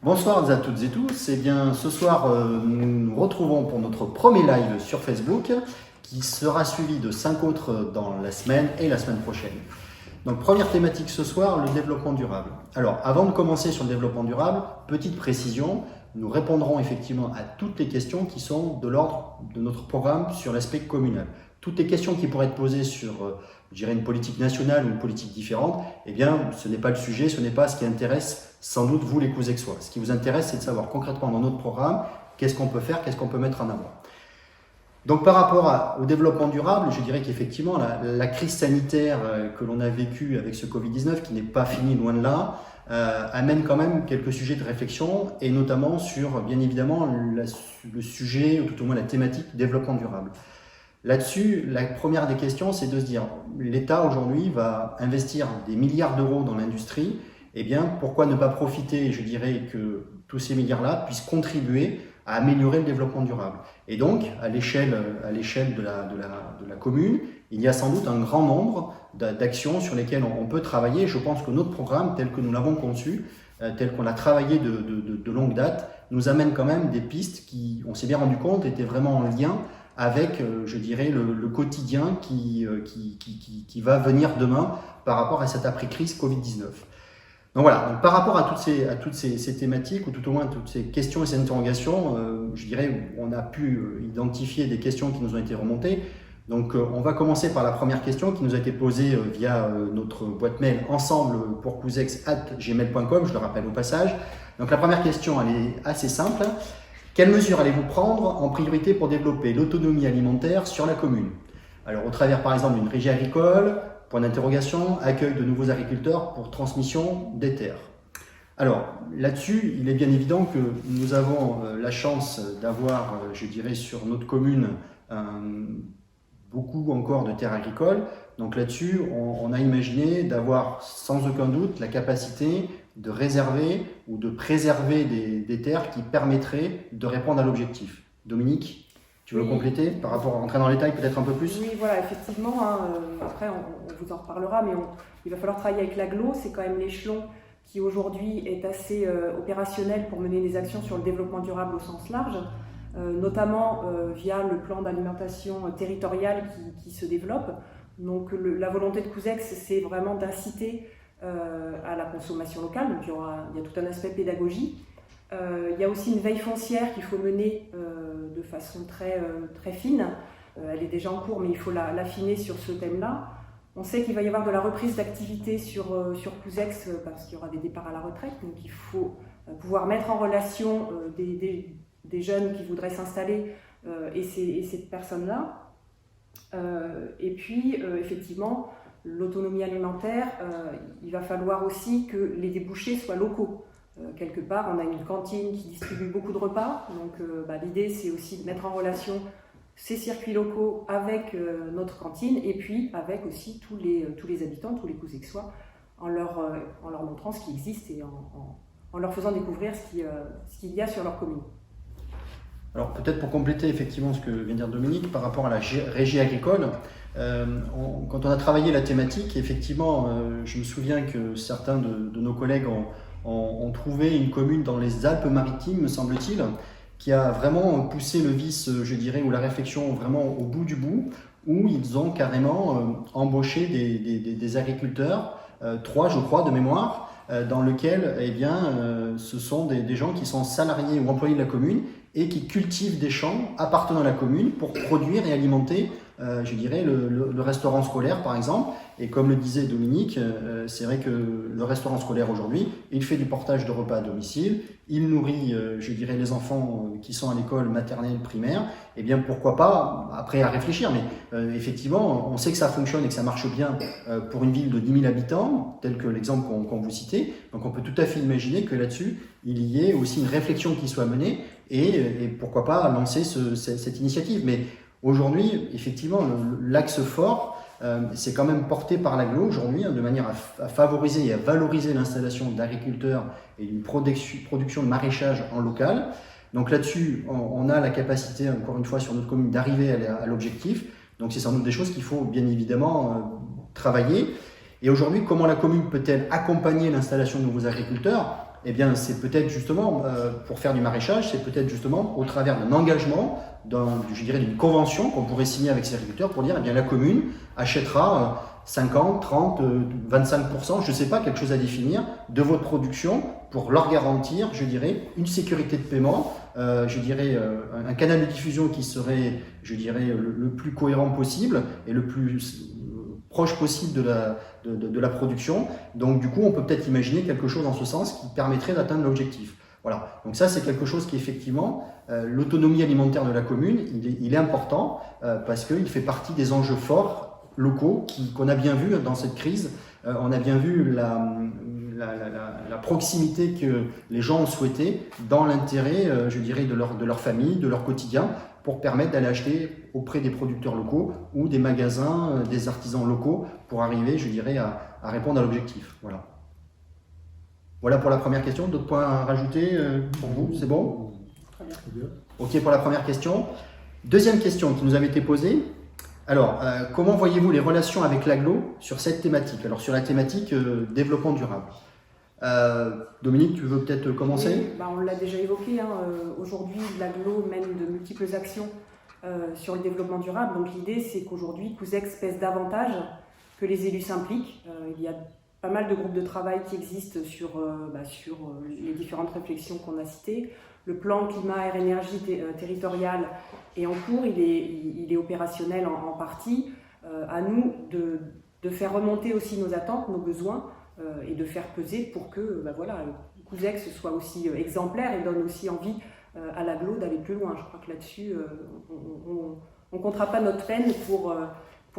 Bonsoir à toutes et tous. Eh bien, ce soir, nous nous retrouvons pour notre premier live sur Facebook qui sera suivi de 5 autres dans la semaine et la semaine prochaine. Donc, première thématique ce soir, le développement durable. Alors, avant de commencer sur le développement durable, petite précision, nous répondrons effectivement à toutes les questions qui sont de l'ordre de notre programme sur l'aspect communal. Toutes les questions qui pourraient être posées sur je dirais une politique nationale ou une politique différente, eh bien, ce n'est pas le sujet, ce n'est pas ce qui intéresse sans doute vous les Cousexois. Ce qui vous intéresse, c'est de savoir concrètement dans notre programme, qu'est-ce qu'on peut faire, qu'est-ce qu'on peut mettre en avant. Donc par rapport au développement durable, je dirais qu'effectivement, la crise sanitaire que l'on a vécue avec ce Covid-19, qui n'est pas fini loin de là, amène quand même quelques sujets de réflexion, et notamment sur, bien évidemment, le sujet, ou tout au moins la thématique du développement durable. Là-dessus, la première des questions, c'est de se dire, l'État aujourd'hui va investir des milliards d'euros dans l'industrie, eh bien, pourquoi ne pas profiter, je dirais, que tous ces milliards-là puissent contribuer à améliorer le développement durable. Et donc, à l'échelle de la commune, il y a sans doute un grand nombre d'actions sur lesquelles on peut travailler. Je pense que notre programme, tel que nous l'avons conçu, tel qu'on l'a travaillé de longue date, nous amène quand même des pistes qui, on s'est bien rendu compte, étaient vraiment en lien avec, je dirais, le quotidien qui va venir demain par rapport à cette après-crise Covid-19. Donc voilà, donc par rapport à toutes ces thématiques, ou tout au moins toutes ces questions et ces interrogations, je dirais, on a pu identifier des questions qui nous ont été remontées. Donc on va commencer par la première question qui nous a été posée via notre boîte mail ensemblepourcousex@gmail.com, je le rappelle au passage. Donc la première question, elle est assez simple. Quelles mesures allez-vous prendre en priorité pour développer l'autonomie alimentaire sur la commune? Alors au travers par exemple d'une régie agricole, point d'interrogation, accueil de nouveaux agriculteurs pour transmission des terres. Alors là-dessus, il est bien évident que nous avons la chance d'avoir, je dirais, sur notre commune, beaucoup encore de terres agricoles. Donc là-dessus, on a imaginé d'avoir sans aucun doute la capacité de réserver ou de préserver des terres qui permettraient de répondre à l'objectif. Dominique, tu veux compléter par rapport à rentrer dans les détails peut-être un peu plus? Oui, voilà, effectivement. Après, on vous en reparlera, mais il va falloir travailler avec l'AGLO. C'est quand même l'échelon qui aujourd'hui est assez opérationnel pour mener des actions sur le développement durable au sens large, notamment via le plan d'alimentation territoriale qui se développe. Donc la volonté de Couzex, c'est vraiment d'inciter à la consommation locale. Donc il y a tout un aspect pédagogie. Il y a aussi une veille foncière qu'il faut mener de façon très fine. Elle est déjà en cours, mais il faut l'affiner sur ce thème-là. On sait qu'il va y avoir de la reprise d'activité sur Couzex parce qu'il y aura des départs à la retraite. Donc il faut pouvoir mettre en relation des jeunes qui voudraient s'installer et ces personnes-là. Et puis, effectivement, l'autonomie alimentaire, il va falloir aussi que les débouchés soient locaux. Quelque part, on a une cantine qui distribue beaucoup de repas, donc l'idée c'est aussi de mettre en relation ces circuits locaux avec notre cantine et puis avec aussi tous les habitants, tous les Couzexois, en leur montrant ce qui existe et en leur faisant découvrir ce qu'il y a sur leur commune. Alors peut-être pour compléter effectivement ce que vient de dire Dominique par rapport à la régie agricole, quand on a travaillé la thématique, effectivement, je me souviens que certains de nos collègues ont trouvé une commune dans les Alpes-Maritimes, me semble-t-il, qui a vraiment poussé le vice, je dirais, ou la réflexion vraiment au bout du bout, où ils ont carrément embauché des agriculteurs, 3 je crois de mémoire, dans lequel eh bien, ce sont des gens qui sont salariés ou employés de la commune et qui cultivent des champs appartenant à la commune pour produire et alimenter, je dirais, le restaurant scolaire par exemple. Et comme le disait Dominique, c'est vrai que le restaurant scolaire aujourd'hui, il fait du portage de repas à domicile, il nourrit, je dirais, les enfants qui sont à l'école maternelle, primaire. Eh bien, pourquoi pas, après à réfléchir, mais effectivement, on sait que ça fonctionne et que ça marche bien pour une ville de 10 000 habitants, tel que l'exemple qu'on vous citait. Donc, on peut tout à fait imaginer que là-dessus, il y ait aussi une réflexion qui soit menée et pourquoi pas lancer cette initiative. Mais aujourd'hui, effectivement, l'axe fort, c'est quand même porté par l'AGLO aujourd'hui, de manière à favoriser et à valoriser l'installation d'agriculteurs et d'une production de maraîchage en local. Donc là-dessus, on a la capacité, encore une fois, sur notre commune, d'arriver à l'objectif. Donc c'est sans doute des choses qu'il faut bien évidemment travailler. Et aujourd'hui, comment la commune peut-elle accompagner l'installation de nouveaux agriculteurs? eh bien, c'est peut-être justement, pour faire du maraîchage, c'est peut-être justement au travers d'un engagement, je dirais d'une convention qu'on pourrait signer avec ces agriculteurs pour dire, eh bien, la commune achètera 50, 30, 25%, je ne sais pas, quelque chose à définir, de votre production pour leur garantir, je dirais, une sécurité de paiement, je dirais, un canal de diffusion qui serait, je dirais, le plus cohérent possible et le plus proche possible de la production. Donc, du coup, on peut peut-être imaginer quelque chose en ce sens qui permettrait d'atteindre l'objectif. Voilà. Donc ça, c'est quelque chose qui, effectivement, l'autonomie alimentaire de la commune, il est important parce qu'il fait partie des enjeux forts locaux qu'on a bien vu dans cette crise. On a bien vu la proximité que les gens ont souhaité dans l'intérêt, je dirais, de leur famille, de leur quotidien, pour permettre d'aller acheter auprès des producteurs locaux ou des magasins, des artisans locaux, pour arriver, je dirais, à répondre à l'objectif. Voilà. Voilà pour la première question. D'autres points à rajouter pour vous? C'est bon? Très bien. Ok pour la première question. Deuxième question qui nous avait été posée. Alors, comment voyez-vous les relations avec l'agglo sur cette thématique? Alors, sur la thématique développement durable. Dominique, tu veux peut-être commencer? Oui, on l'a déjà évoqué. Aujourd'hui, l'agglo mène de multiples actions sur le développement durable. Donc, l'idée, c'est qu'aujourd'hui, Couzex pèse davantage, que les élus s'impliquent. Il y a pas mal de groupes de travail qui existent sur les différentes réflexions qu'on a citées. Le plan climat, air, énergie territorial est en cours, il est opérationnel en partie. À nous de faire remonter aussi nos attentes, nos besoins et de faire peser pour que Couzex soit aussi exemplaire et donne aussi envie à l'agglo d'aller plus loin. Je crois que là-dessus, on ne comptera pas notre peine pour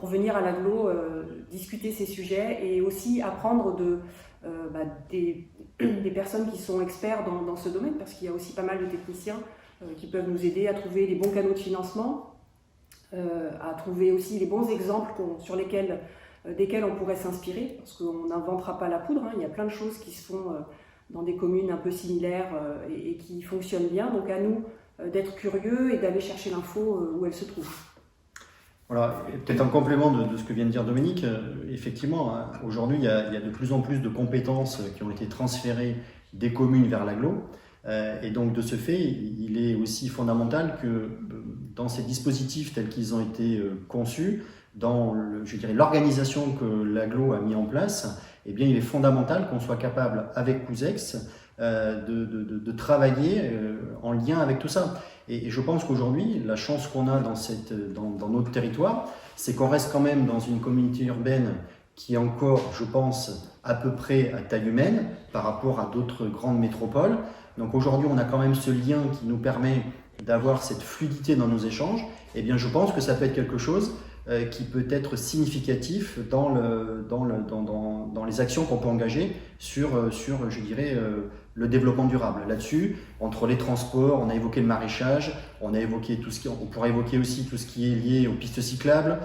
venir à l'agglo discuter ces sujets et aussi apprendre des personnes qui sont experts dans ce domaine, parce qu'il y a aussi pas mal de techniciens qui peuvent nous aider à trouver les bons canaux de financement, à trouver aussi les bons exemples desquels on pourrait s'inspirer, parce qu'on n'inventera pas la poudre, hein. Il y a plein de choses qui se font dans des communes un peu similaires et qui fonctionnent bien, donc à nous d'être curieux et d'aller chercher l'info où elle se trouve. Voilà, peut-être en complément de ce que vient de dire Dominique, effectivement, hein, aujourd'hui, il y a de plus en plus de compétences qui ont été transférées des communes vers l'agglo. Et donc, de ce fait, il est aussi fondamental que dans ces dispositifs tels qu'ils ont été conçus, dans l'organisation que l'agglo a mis en place, eh bien, il est fondamental qu'on soit capable, avec Couzex, de travailler en lien avec tout ça. Et je pense qu'aujourd'hui, la chance qu'on a dans notre territoire, c'est qu'on reste quand même dans une communauté urbaine qui est encore, je pense, à peu près à taille humaine par rapport à d'autres grandes métropoles. Donc aujourd'hui, on a quand même ce lien qui nous permet d'avoir cette fluidité dans nos échanges. Eh bien, je pense que ça peut être quelque chose qui peut être significatif dans les actions qu'on peut engager sur je dirais, le développement durable. Là-dessus, entre les transports, on a évoqué le maraîchage, on a évoqué on pourrait évoquer aussi tout ce qui est lié aux pistes cyclables,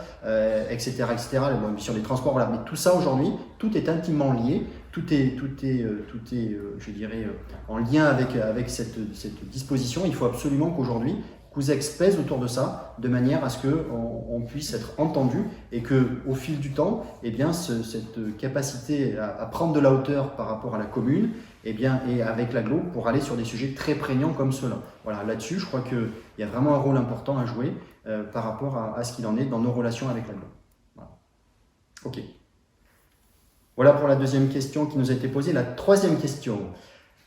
etc., etc. Bon, sur les transports, voilà. Mais tout ça aujourd'hui, tout est intimement lié, tout est je dirais, en lien avec cette disposition. Il faut absolument qu'aujourd'hui, Couzex pèse autour de ça, de manière à ce qu'on puisse être entendu et qu'au fil du temps, eh bien, cette capacité à prendre de la hauteur par rapport à la commune, eh bien, et avec l'agglo pour aller sur des sujets très prégnants comme ceux-là. Voilà, là-dessus, je crois qu'il y a vraiment un rôle important à jouer par rapport à ce qu'il en est dans nos relations avec l'agglo. Voilà. Ok. Voilà pour la deuxième question qui nous a été posée. La troisième question.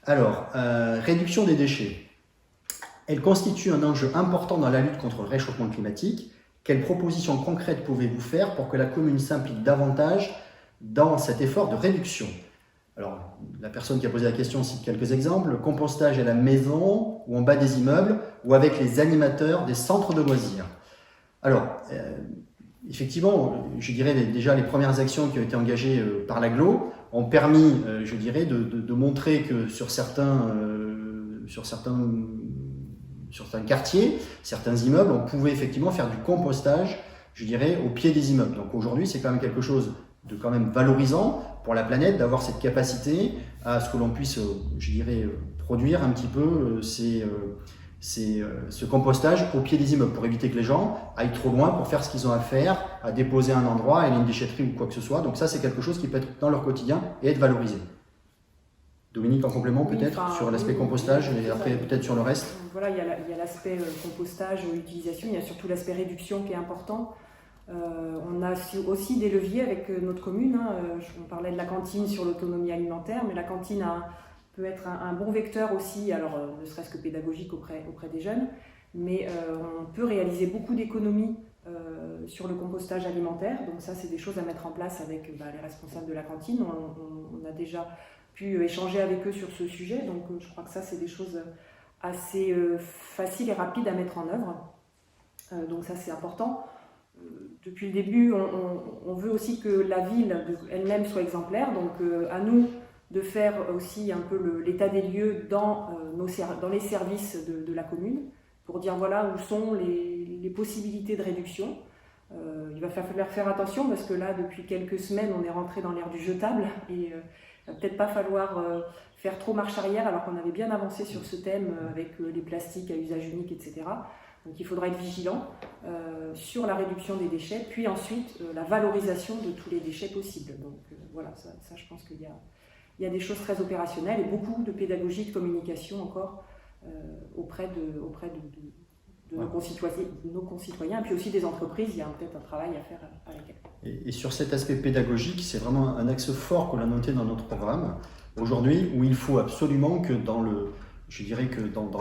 Alors, réduction des déchets. Elle constitue un enjeu important dans la lutte contre le réchauffement climatique. Quelles propositions concrètes pouvez-vous faire pour que la commune s'implique davantage dans cet effort de réduction? Alors, la personne qui a posé la question cite quelques exemples. Le compostage à la maison ou en bas des immeubles ou avec les animateurs des centres de loisirs. Alors, effectivement, je dirais déjà les premières actions qui ont été engagées par l'agglo ont permis, je dirais, de montrer que sur certains quartiers, certains immeubles, on pouvait effectivement faire du compostage, je dirais, au pied des immeubles. Donc aujourd'hui, c'est quand même quelque chose de quand même valorisant pour la planète d'avoir cette capacité à ce que l'on puisse, je dirais, produire un petit peu ce compostage au pied des immeubles pour éviter que les gens aillent trop loin pour faire ce qu'ils ont à faire, à déposer à un endroit, aller à une déchetterie ou quoi que ce soit. Donc ça, c'est quelque chose qui peut être dans leur quotidien et être valorisé. Dominique, en complément Oui, peut-être enfin, sur l'aspect oui, compostage oui, et c'est après ça. peut-être sur le reste. Voilà, il y a l'aspect compostage, utilisation, il y a surtout l'aspect réduction qui est important. On a aussi des leviers avec notre commune, hein. On parlait de la cantine sur l'autonomie alimentaire, mais la cantine peut être un bon vecteur aussi, alors ne serait-ce que pédagogique auprès des jeunes, mais on peut réaliser beaucoup d'économies sur le compostage alimentaire. Donc ça, c'est des choses à mettre en place avec les responsables de la cantine. On a déjà pu échanger avec eux sur ce sujet, donc je crois que ça, c'est des choses assez faciles et rapides à mettre en œuvre. Donc ça, c'est important. Depuis le début, on veut aussi que la ville elle-même soit exemplaire, donc à nous de faire aussi un peu l'état des lieux dans les services de la commune, pour dire voilà où sont les possibilités de réduction. Il va falloir faire attention parce que là, depuis quelques semaines, on est rentré dans l'ère du jetable et il va peut-être pas falloir faire trop marche arrière alors qu'on avait bien avancé sur ce thème avec les plastiques à usage unique, etc. Donc il faudra être vigilant sur la réduction des déchets, puis ensuite la valorisation de tous les déchets possibles. Donc voilà, ça je pense qu'il y a des choses très opérationnelles et beaucoup de pédagogie, de communication encore auprès de nos concitoyens, et puis aussi des entreprises. Il y a peut-être un travail à faire avec elles. Et sur cet aspect pédagogique, c'est vraiment un axe fort qu'on a noté dans notre programme aujourd'hui, où il faut absolument que dans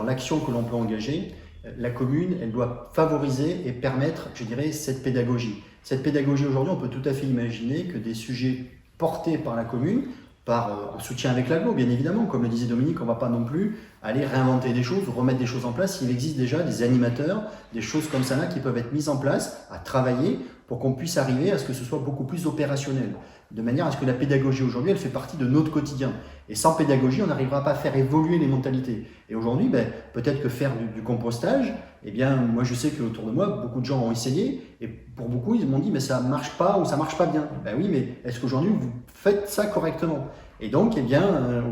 l'action que l'on peut engager, la commune, elle doit favoriser et permettre, je dirais, cette pédagogie. Cette pédagogie aujourd'hui, on peut tout à fait imaginer que des sujets portés par la commune, en soutien avec l'agglo, bien évidemment, comme le disait Dominique, on ne va pas non plus aller réinventer des choses ou remettre des choses en place. Il existe déjà des animateurs, des choses comme ça là qui peuvent être mises en place, à travailler pour qu'on puisse arriver à ce que ce soit beaucoup plus opérationnel. De manière à ce que la pédagogie aujourd'hui, elle fait partie de notre quotidien. Et sans pédagogie, on n'arrivera pas à faire évoluer les mentalités. Et aujourd'hui, peut-être que faire du compostage, eh bien, moi je sais qu'autour de moi, beaucoup de gens ont essayé, et pour beaucoup, ils m'ont dit, mais ça ne marche pas ou ça ne marche pas bien. Ben oui, mais est-ce qu'aujourd'hui, vous faites ça correctement? Et donc, eh bien,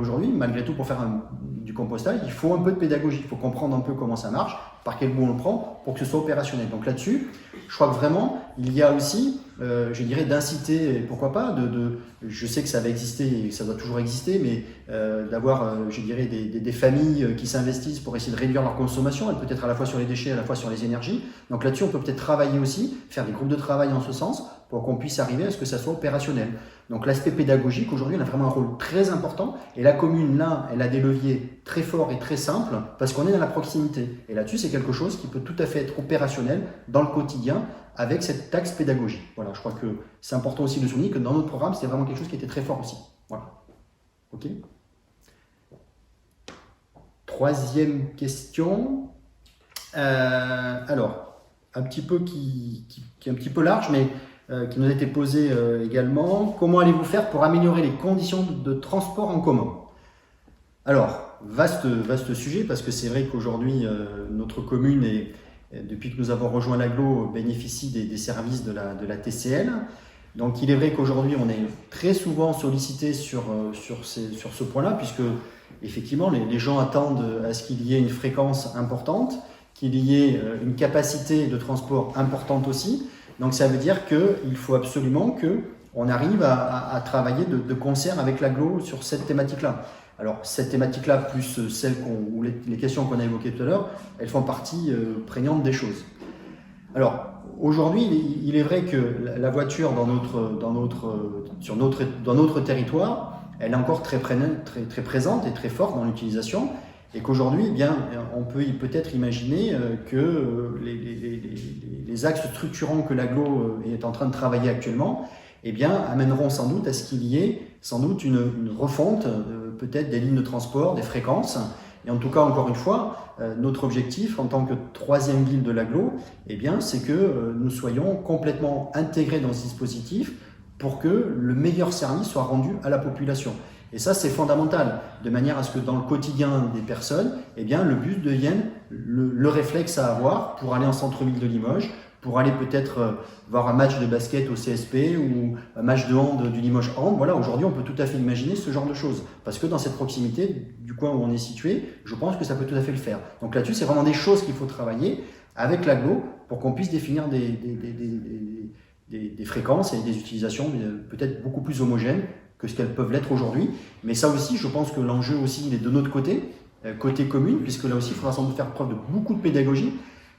aujourd'hui, malgré tout, pour faire du compostage, il faut un peu de pédagogie. Il faut comprendre un peu comment ça marche, par quel bout on le prend, pour que ce soit opérationnel. Donc là-dessus, je crois que vraiment, il y a aussi, je dirais, d'inciter, pourquoi pas, je sais que ça va exister et que ça doit toujours exister, mais d'avoir, je dirais, des familles qui s'investissent pour essayer de réduire leur consommation, elle peut être à la fois sur les déchets, à la fois sur les énergies. Donc là-dessus, on peut peut-être travailler aussi, faire des groupes de travail en ce sens, pour qu'on puisse arriver à ce que ça soit opérationnel. Donc l'aspect pédagogique, aujourd'hui, on a vraiment un rôle très important, et la commune, là, elle a des leviers très forts et très simples, parce qu'on est dans la proximité. Et là-dessus, c'est quelque chose qui peut tout à fait être opérationnel dans le quotidien, avec cette axe pédagogique. Voilà, je crois que c'est important aussi de souligner que dans notre programme, c'était vraiment quelque chose qui était très fort aussi. Voilà. Ok. Troisième question. Alors, un petit peu qui est un petit peu large, mais qui nous a été posée également. Comment allez-vous faire pour améliorer les conditions de transport en commun? Alors, vaste sujet, parce que c'est vrai qu'aujourd'hui, notre commune depuis que nous avons rejoint l'agglo, bénéficie des services de la TCL. Donc il est vrai qu'aujourd'hui on est très souvent sollicité sur ce point-là, puisque effectivement les gens attendent à ce qu'il y ait une fréquence importante, qu'il y ait une capacité de transport importante aussi. Donc ça veut dire qu'il faut absolument qu'on arrive à travailler de concert avec l'agglo sur cette thématique-là. Alors cette thématique-là, plus ou les questions qu'on a évoquées tout à l'heure, elles font partie prégnante des choses. Alors aujourd'hui, il est vrai que la voiture dans notre territoire, elle est encore très présente et très forte dans l'utilisation, et qu'aujourd'hui, eh bien, on peut peut-être imaginer que les axes structurants que l'agglo est en train de travailler actuellement, eh bien, amèneront sans doute à ce qu'il y ait sans doute une refonte peut-être des lignes de transport, des fréquences. Et en tout cas, encore une fois, notre objectif en tant que troisième ville de l'agglo, eh bien, c'est que nous soyons complètement intégrés dans ce dispositif pour que le meilleur service soit rendu à la population. Et ça, c'est fondamental, de manière à ce que dans le quotidien des personnes, eh bien, le bus devienne le réflexe à avoir pour aller en centre-ville de Limoges, pour aller peut-être voir un match de basket au CSP ou un match de hand du Limoges Hand. Voilà, aujourd'hui, on peut tout à fait imaginer ce genre de choses. Parce que dans cette proximité du coin où on est situé, je pense que ça peut tout à fait le faire. Donc là-dessus, c'est vraiment des choses qu'il faut travailler avec l'agglo pour qu'on puisse définir des fréquences et des utilisations peut-être beaucoup plus homogènes que ce qu'elles peuvent l'être aujourd'hui. Mais ça aussi, je pense que l'enjeu aussi, il est de notre côté, côté commune, puisque là aussi, il faudra sans doute faire preuve de beaucoup de pédagogie,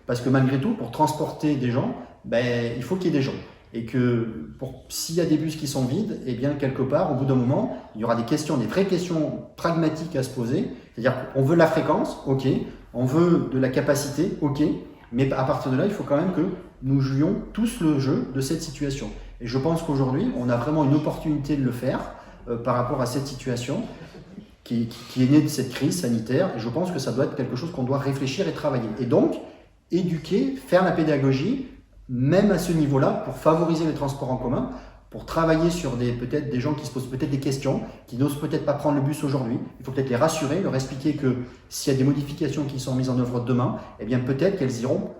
parce que malgré tout, pour transporter des gens, il faut qu'il y ait des gens. Et que s'il y a des bus qui sont vides, eh bien quelque part, au bout d'un moment, il y aura des questions, des vraies questions pragmatiques à se poser. C'est-à-dire qu'on veut de la fréquence, ok, on veut de la capacité, ok, mais à partir de là, il faut quand même que nous jouions tous le jeu de cette situation. Et je pense qu'aujourd'hui, on a vraiment une opportunité de le faire par rapport à cette situation qui est née de cette crise sanitaire. Et je pense que ça doit être quelque chose qu'on doit réfléchir et travailler. Et donc, éduquer, faire la pédagogie, même à ce niveau-là, pour favoriser les transports en commun, pour travailler sur peut-être des gens qui se posent peut-être des questions, qui n'osent peut-être pas prendre le bus aujourd'hui. Il faut peut-être les rassurer, leur expliquer que s'il y a des modifications qui sont mises en œuvre demain, eh bien peut-être qu'elles iront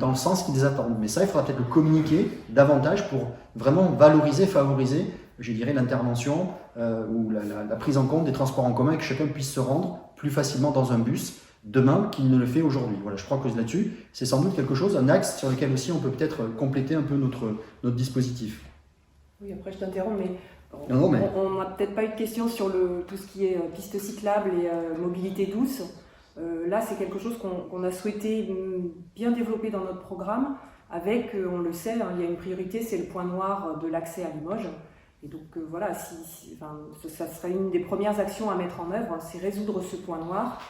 dans le sens qu'ils attendent. Mais ça, il faudra peut-être le communiquer davantage pour vraiment valoriser, favoriser, je dirais, l'intervention ou la prise en compte des transports en commun et que chacun puisse se rendre plus facilement dans un bus demain qu'il ne le fait aujourd'hui. Voilà, je crois que là-dessus, c'est sans doute quelque chose, un axe sur lequel aussi on peut peut-être compléter un peu notre dispositif. Oui, après je t'interromps, mais on n'a peut-être pas eu de questions sur tout ce qui est piste cyclable et mobilité douce. Là, c'est quelque chose qu'on a souhaité bien développer dans notre programme avec, on le sait, il y a une priorité, c'est le point noir de l'accès à Limoges. Et donc voilà, ça serait une des premières actions à mettre en œuvre, c'est résoudre ce point noir.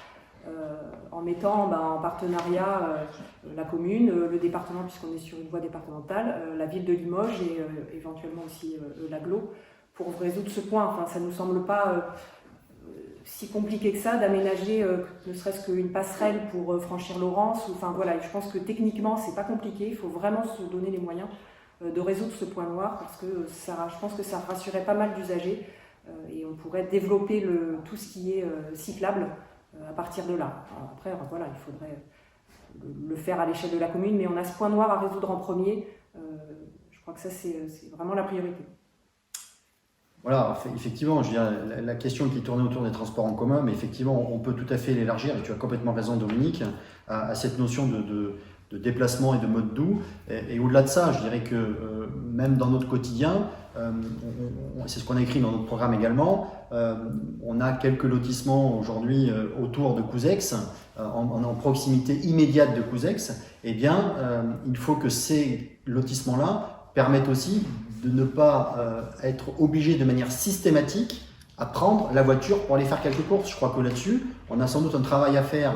En mettant en partenariat la commune, le département, puisqu'on est sur une voie départementale, la ville de Limoges et éventuellement aussi l'Agglo, pour résoudre ce point. Enfin, ça ne nous semble pas si compliqué que ça d'aménager ne serait-ce qu'une passerelle pour franchir l'Aurance. Enfin voilà, je pense que techniquement, c'est pas compliqué, il faut vraiment se donner les moyens de résoudre ce point noir, parce que je pense que ça rassurerait pas mal d'usagers et on pourrait développer tout ce qui est cyclable à partir de là. Alors après, voilà, il faudrait le faire à l'échelle de la commune, mais on a ce point noir à résoudre en premier. Je crois que ça, c'est vraiment la priorité. Voilà, effectivement, je dirais, la question qui tournait autour des transports en commun, mais effectivement, on peut tout à fait l'élargir, et tu as complètement raison, Dominique, à cette notion de déplacement et de mode doux. Et au-delà de ça, je dirais que même dans notre quotidien, c'est ce qu'on a écrit dans notre programme également, on a quelques lotissements aujourd'hui autour de Couzex, en proximité immédiate de Couzex. Eh bien, il faut que ces lotissements-là permettent aussi de ne pas être obligé de manière systématique à prendre la voiture pour aller faire quelques courses. Je crois que là-dessus, on a sans doute un travail à faire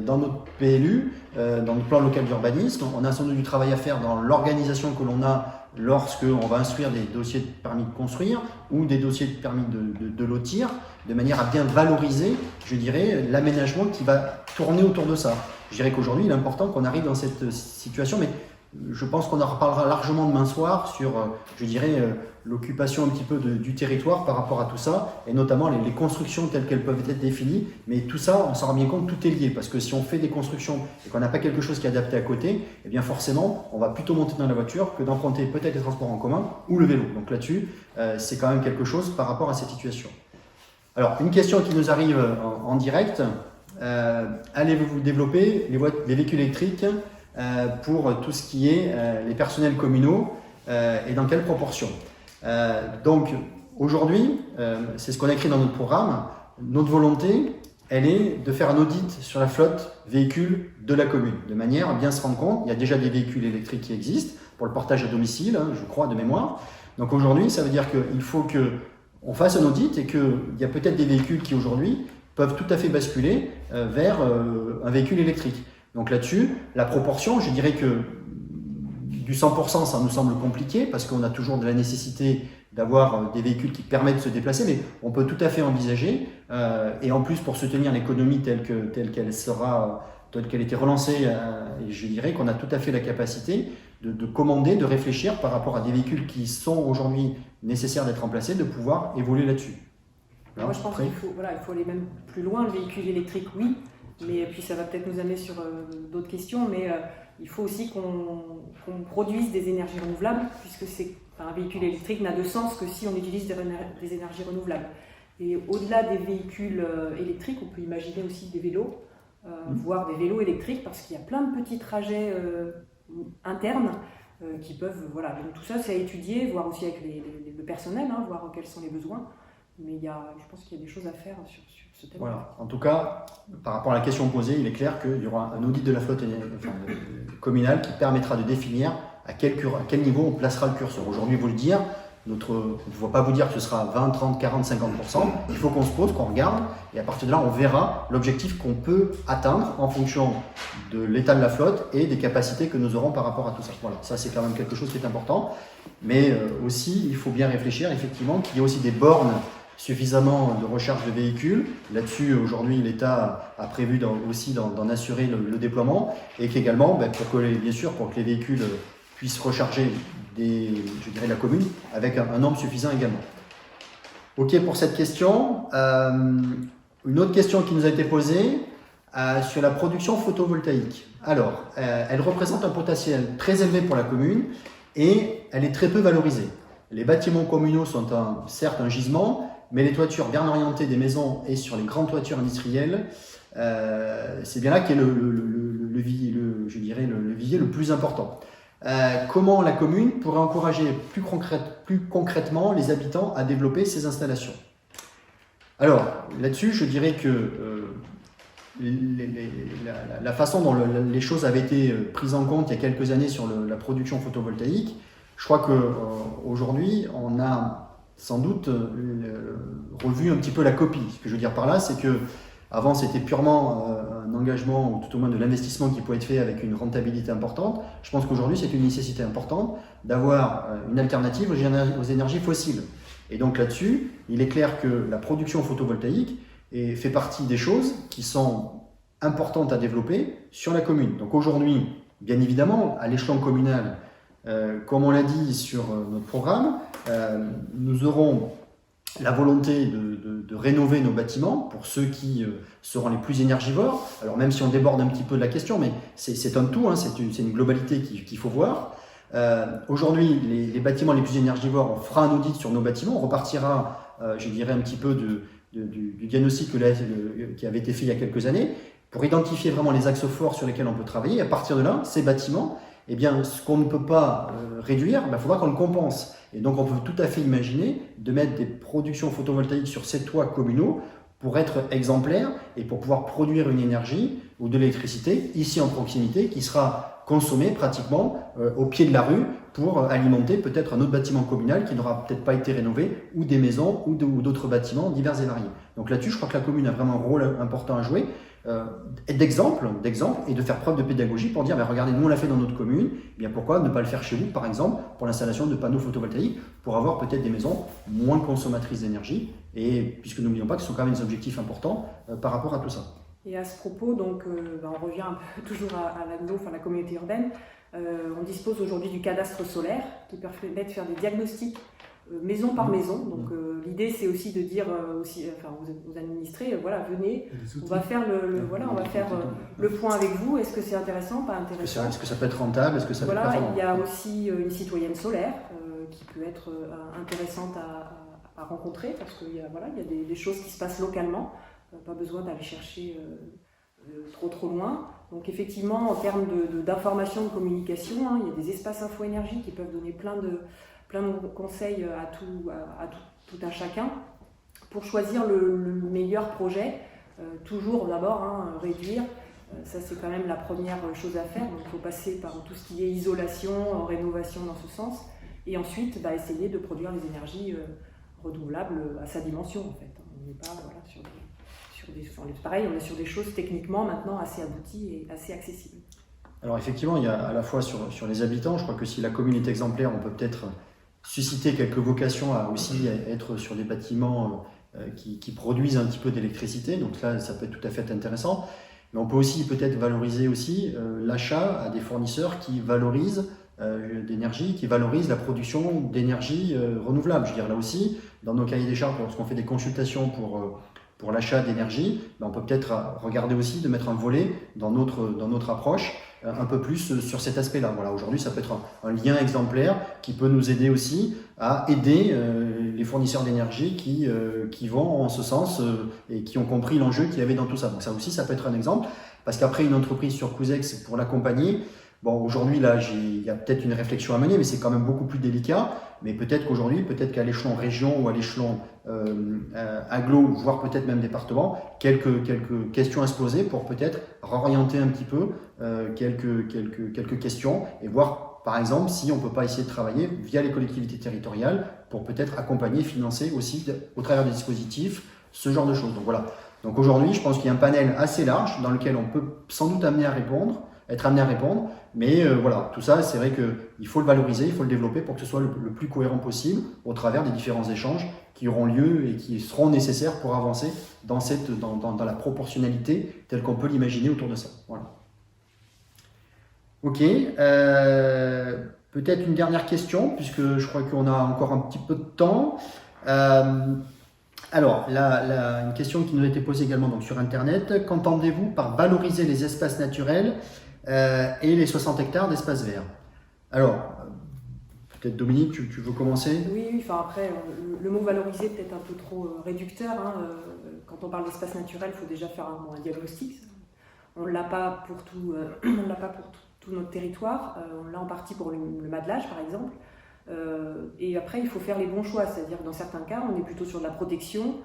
dans notre PLU, dans le plan local d'urbanisme. On a sans doute du travail à faire dans l'organisation que l'on a lorsqu'on va instruire des dossiers de permis de construire ou des dossiers de permis de lotir, de manière à bien valoriser, je dirais, l'aménagement qui va tourner autour de ça. Je dirais qu'aujourd'hui, il est important qu'on arrive dans cette situation, mais je pense qu'on en reparlera largement demain soir sur, je dirais, l'occupation un petit peu du territoire par rapport à tout ça, et notamment les constructions telles qu'elles peuvent être définies. Mais tout ça, on s'en rend bien compte, tout est lié, parce que si on fait des constructions et qu'on n'a pas quelque chose qui est adapté à côté, eh bien forcément, on va plutôt monter dans la voiture que d'emprunter peut-être les transports en commun ou le vélo. Donc là-dessus, c'est quand même quelque chose par rapport à cette situation. Alors, une question qui nous arrive en direct. Allez-vous développer les véhicules électriques pour tout ce qui est les personnels communaux et dans quelle proportion? Donc aujourd'hui, c'est ce qu'on a écrit dans notre programme. Notre volonté, elle est de faire un audit sur la flotte véhicules de la commune, de manière à bien se rendre compte. Il y a déjà des véhicules électriques qui existent pour le portage à domicile, je crois, de mémoire. Donc aujourd'hui, ça veut dire qu'il faut qu'on fasse un audit et qu'il y a peut-être des véhicules qui aujourd'hui peuvent tout à fait basculer vers un véhicule électrique. Donc là-dessus, la proportion, je dirais que du 100%, ça nous semble compliqué parce qu'on a toujours de la nécessité d'avoir des véhicules qui permettent de se déplacer, mais on peut tout à fait envisager, et en plus pour soutenir l'économie telle qu'elle sera, telle qu'elle a été relancée, et je dirais qu'on a tout à fait la capacité de commander, de réfléchir par rapport à des véhicules qui sont aujourd'hui nécessaires d'être remplacés, de pouvoir évoluer là-dessus. Moi je pense qu'il faut aller même plus loin, le véhicule électrique, oui. Mais puis ça va peut-être nous amener sur d'autres questions, mais il faut aussi qu'on produise des énergies renouvelables, puisque un véhicule électrique n'a de sens que si on utilise des énergies renouvelables. Et au-delà des véhicules électriques, on peut imaginer aussi des vélos, voire des vélos électriques, parce qu'il y a plein de petits trajets internes qui peuvent, voilà, donc tout ça c'est à étudier, voir aussi avec le personnel, hein, voir quels sont les besoins, mais je pense qu'il y a des choses à faire sur ce thème. Voilà. En tout cas, par rapport à la question posée, il est clair qu'il y aura un audit de la flotte communale qui permettra de définir à quel niveau on placera le curseur. Aujourd'hui, vous le dire, je ne vais pas vous dire que ce sera 20, 30, 40, 50%. Il faut qu'on se pose, qu'on regarde, et à partir de là, on verra l'objectif qu'on peut atteindre en fonction de l'état de la flotte et des capacités que nous aurons par rapport à tout ça. Voilà, ça c'est quand même quelque chose qui est important. Mais aussi, il faut bien réfléchir effectivement qu'il y a aussi des bornes suffisamment de recharge de véhicules. Là-dessus, aujourd'hui, l'État a prévu aussi d'en assurer le déploiement, et qu'également, bien sûr, pour que les véhicules puissent recharger la commune avec un nombre suffisant également. Ok pour cette question. Une autre question qui nous a été posée sur la production photovoltaïque. Alors, elle représente un potentiel très élevé pour la commune et elle est très peu valorisée. Les bâtiments communaux sont certes un gisement, mais les toitures bien orientées des maisons et sur les grandes toitures industrielles, c'est bien là qu'est le vivier le plus important. Comment la commune pourrait encourager plus concrètement les habitants à développer ces installations? Alors, là-dessus, je dirais que la façon dont les choses avaient été prises en compte il y a quelques années sur la production photovoltaïque, je crois qu'aujourd'hui, on a sans doute revu un petit peu la copie. Ce que je veux dire par là, c'est que avant, c'était purement un engagement, ou tout au moins de l'investissement qui pouvait être fait avec une rentabilité importante. Je pense qu'aujourd'hui, c'est une nécessité importante d'avoir une alternative aux énergies fossiles. Et donc là-dessus, il est clair que la production photovoltaïque fait partie des choses qui sont importantes à développer sur la commune. Donc aujourd'hui, bien évidemment, à l'échelon communal, comme on l'a dit sur notre programme, nous aurons la volonté de rénover nos bâtiments pour ceux qui seront les plus énergivores. Alors même si on déborde un petit peu de la question, mais c'est un tout, hein, c'est une globalité qu'il faut voir. Aujourd'hui, les bâtiments les plus énergivores, on fera un audit sur nos bâtiments, on repartira, je dirais, un petit peu du diagnostic qui avait été fait il y a quelques années, pour identifier vraiment les axes forts sur lesquels on peut travailler. Et à partir de là, ces bâtiments, eh bien, ce qu'on ne peut pas réduire, il faudra qu'on le compense. Et donc, on peut tout à fait imaginer de mettre des productions photovoltaïques sur ces toits communaux pour être exemplaires et pour pouvoir produire une énergie ou de l'électricité ici en proximité qui sera consommée pratiquement au pied de la rue pour alimenter peut-être un autre bâtiment communal qui n'aura peut-être pas été rénové, ou des maisons ou d'autres bâtiments divers et variés. Donc là-dessus, je crois que la commune a vraiment un rôle important à jouer. D'exemple et de faire preuve de pédagogie pour dire regardez, nous on l'a fait dans notre commune, bien pourquoi ne pas le faire chez vous, par exemple pour l'installation de panneaux photovoltaïques, pour avoir peut-être des maisons moins consommatrices d'énergie, et puisque n'oublions pas que ce sont quand même des objectifs importants par rapport à tout ça. Et à ce propos, donc, on revient un peu toujours à l'AGLO, la communauté urbaine. On dispose aujourd'hui du cadastre solaire qui permet de faire des diagnostics maison par maison. Donc l'idée c'est aussi de dire aux administrés, voilà, venez, on va faire le point avec vous. Est-ce que c'est intéressant, pas intéressant? Est-ce que ça peut être rentable? Est-ce que ça peut être il y a aussi une citoyenne solaire qui peut être intéressante à rencontrer, parce qu'il y a des choses qui se passent localement, pas besoin d'aller chercher trop loin. Donc effectivement, en termes d'information, de communication, il y a des espaces info-énergie qui peuvent donner plein de conseils à tout un chacun pour choisir le meilleur projet. Toujours d'abord réduire, ça c'est quand même la première chose à faire. Donc il faut passer par tout ce qui est isolation, rénovation dans ce sens, et ensuite essayer de produire les énergies renouvelables à sa dimension en fait. On n'est pas pareil, on est sur des choses techniquement maintenant assez abouties et assez accessibles. Alors effectivement, il y a à la fois sur les habitants, je crois que si la commune est exemplaire, on peut peut-être susciter quelques vocations à aussi être sur des bâtiments qui produisent un petit peu d'électricité, donc là ça peut être tout à fait intéressant. Mais on peut aussi peut-être valoriser aussi l'achat à des fournisseurs qui valorisent d'énergie, qui valorisent la production d'énergie renouvelable. Je veux dire, là aussi, dans nos cahiers des charges, lorsqu'on fait des consultations pour l'achat d'énergie, on peut peut-être regarder aussi de mettre un volet dans notre approche un peu plus sur cet aspect-là. Voilà, aujourd'hui, ça peut être un lien exemplaire qui peut nous aider aussi à aider les fournisseurs d'énergie qui vont en ce sens et qui ont compris l'enjeu qu'il y avait dans tout ça. Donc ça aussi, ça peut être un exemple, parce qu'après, une entreprise sur Couzex, pour l'accompagner, Bon, aujourd'hui, là, il y a peut-être une réflexion à mener, mais c'est quand même beaucoup plus délicat. Mais peut-être qu'aujourd'hui, peut-être qu'à l'échelon région ou à l'échelon agglo, voire peut-être même département, quelques questions à se poser pour peut-être réorienter un petit peu quelques questions et voir, par exemple, si on ne peut pas essayer de travailler via les collectivités territoriales pour peut-être accompagner, financer aussi, au travers des dispositifs, ce genre de choses. Donc voilà. Donc aujourd'hui, je pense qu'il y a un panel assez large dans lequel on peut sans doute être amené à répondre, mais voilà, tout ça, c'est vrai qu'il faut le valoriser, il faut le développer pour que ce soit le plus cohérent possible au travers des différents échanges qui auront lieu et qui seront nécessaires pour avancer dans la proportionnalité telle qu'on peut l'imaginer autour de ça. Voilà. Ok, peut-être une dernière question, puisque je crois qu'on a encore un petit peu de temps. Alors, une question qui nous a été posée également donc, sur Internet. Qu'entendez-vous par valoriser les espaces naturels et les 60 hectares d'espaces verts? Alors, peut-être Dominique, tu veux commencer? Oui, enfin après, le mot valoriser est peut-être un peu trop réducteur. Hein. Quand on parle d'espace naturel, il faut déjà faire un diagnostic. On ne l'a pas pour tout, tout notre territoire. On l'a en partie pour le Madelage, par exemple. Et après, il faut faire les bons choix, c'est-à-dire que dans certains cas, on est plutôt sur de la protection.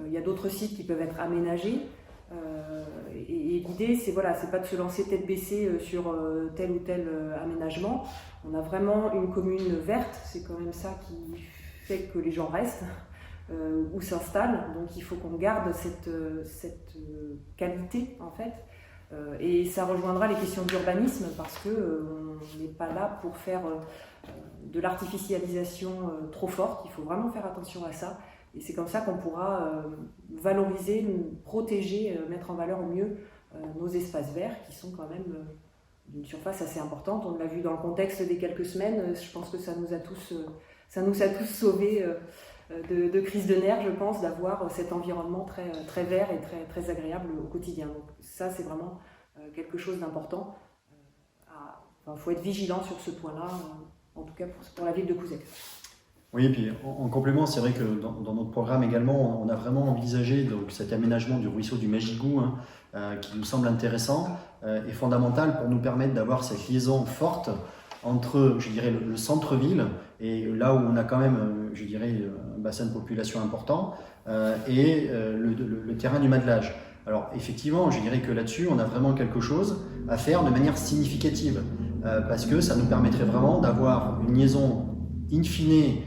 Il y a d'autres sites qui peuvent être aménagés. Et l'idée, c'est pas de se lancer tête baissée sur tel ou tel aménagement. On a vraiment une commune verte, c'est quand même ça qui fait que les gens restent ou s'installent. Donc il faut qu'on garde cette qualité en fait. Et ça rejoindra les questions d'urbanisme parce qu'on n'est pas là pour faire de l'artificialisation trop forte. Il faut vraiment faire attention à ça. Et c'est comme ça qu'on pourra valoriser, protéger, mettre en valeur au mieux nos espaces verts qui sont quand même d'une surface assez importante. On l'a vu dans le contexte des quelques semaines. Je pense que ça nous a tous sauvés de crise de nerfs, je pense, d'avoir cet environnement très, très vert et très, très agréable au quotidien. Donc ça, c'est vraiment quelque chose d'important. Il faut être vigilant sur ce point-là, en tout cas pour la ville de Couzec. Oui, et puis en complément, c'est vrai que dans notre programme également, on a vraiment envisagé donc, cet aménagement du ruisseau du Magigou qui nous semble intéressant et fondamental pour nous permettre d'avoir cette liaison forte entre, je dirais, le centre-ville et là où on a quand même, je dirais, un bassin de population important et le terrain du Madelage. Alors effectivement, je dirais que là-dessus, on a vraiment quelque chose à faire de manière significative parce que ça nous permettrait vraiment d'avoir une liaison in fine,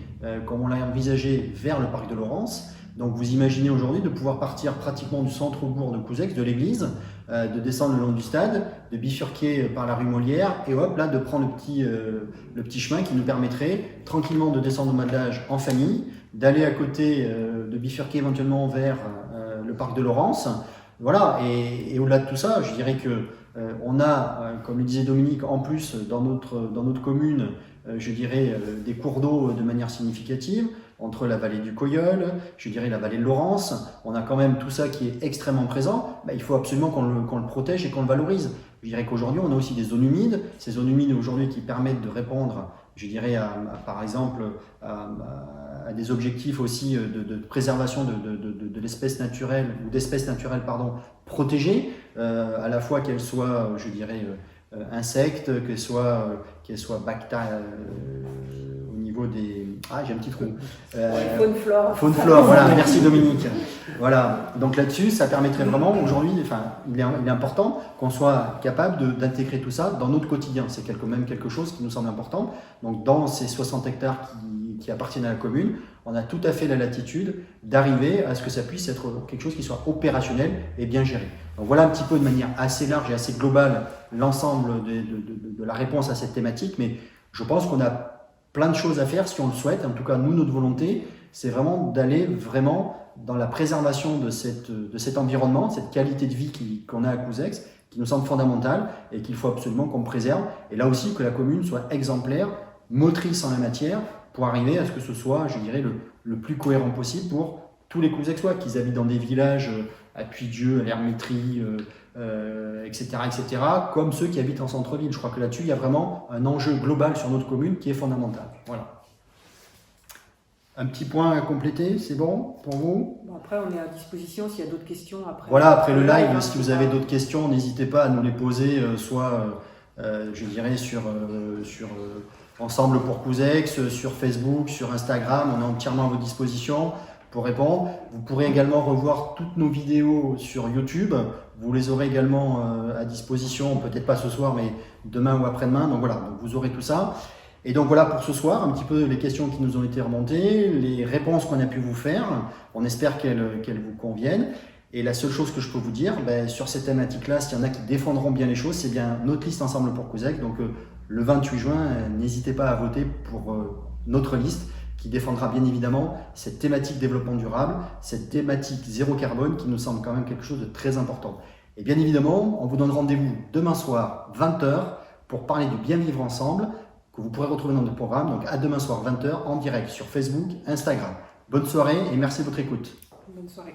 comme on l'a envisagé, vers le parc de Laurence. Donc vous imaginez aujourd'hui de pouvoir partir pratiquement du centre-bourg de Couzec, de l'église, de descendre le long du stade, de bifurquer par la rue Molière et hop, là de prendre le petit chemin qui nous permettrait tranquillement de descendre au Madelage en famille, d'aller à côté, de bifurquer éventuellement vers le parc de Laurence. Voilà, et au-delà de tout ça, je dirais que on a, comme le disait Dominique, en plus dans notre commune, je dirais des cours d'eau de manière significative, entre la vallée du Coyeul, je dirais la vallée de Laurence, on a quand même tout ça qui est extrêmement présent, il faut absolument qu'on le protège et qu'on le valorise. Je dirais qu'aujourd'hui on a aussi des zones humides, ces zones humides aujourd'hui qui permettent de répondre, je dirais par exemple à des objectifs aussi de préservation de l'espèce naturelle, ou d'espèces naturelles protégées, à la fois qu'elles soient, je dirais, insectes, qu'elles soient au niveau des... Ah, j'ai un petit trou. Faune flore. Faune flore, voilà, merci Dominique. Voilà, donc là-dessus, ça permettrait vraiment, aujourd'hui, il est important qu'on soit capable d'intégrer tout ça dans notre quotidien. C'est même quelque chose qui nous semble important. Donc dans ces 60 hectares qui appartiennent à la commune, on a tout à fait la latitude d'arriver à ce que ça puisse être quelque chose qui soit opérationnel et bien géré. Donc voilà un petit peu de manière assez large et assez globale l'ensemble de la réponse à cette thématique, mais je pense qu'on a plein de choses à faire si on le souhaite. En tout cas, nous, notre volonté, c'est vraiment d'aller vraiment dans la préservation de cet environnement, de cette qualité de vie qu'on a à Couzec, qui nous semble fondamentale et qu'il faut absolument qu'on préserve. Et là aussi, que la commune soit exemplaire, motrice en la matière, pour arriver à ce que ce soit, je dirais, le plus cohérent possible pour tous les Couzecsois, qu'ils habitent dans des villages à Puy-Dieu, à l'Hermétrie, etc., comme ceux qui habitent en centre-ville. Je crois que là-dessus, il y a vraiment un enjeu global sur notre commune qui est fondamental. Voilà. Un petit point à compléter, c'est bon pour vous? Après, on est à disposition s'il y a d'autres questions. Voilà, après le live, si vous avez d'autres questions, n'hésitez pas à nous les poser, soit je dirais sur Ensemble pour Couzex, sur Facebook, sur Instagram. On est entièrement à votre disposition pour répondre. Vous pourrez également revoir toutes nos vidéos sur YouTube. Vous les aurez également à disposition, peut-être pas ce soir, mais demain ou après-demain. Donc voilà, donc vous aurez tout ça. Et donc voilà pour ce soir, un petit peu les questions qui nous ont été remontées, les réponses qu'on a pu vous faire. On espère qu'elles vous conviennent. Et la seule chose que je peux vous dire, sur ces thématiques-là, s'il y en a qui défendront bien les choses, c'est bien notre liste Ensemble pour Couzex. Donc le 28 juin, n'hésitez pas à voter pour notre liste qui défendra bien évidemment cette thématique développement durable, cette thématique zéro carbone qui nous semble quand même quelque chose de très important. Et bien évidemment, on vous donne rendez-vous demain soir, 20h, pour parler du bien vivre ensemble, que vous pourrez retrouver dans notre programme. Donc à demain soir, 20h, en direct sur Facebook, Instagram. Bonne soirée et merci de votre écoute. Bonne soirée.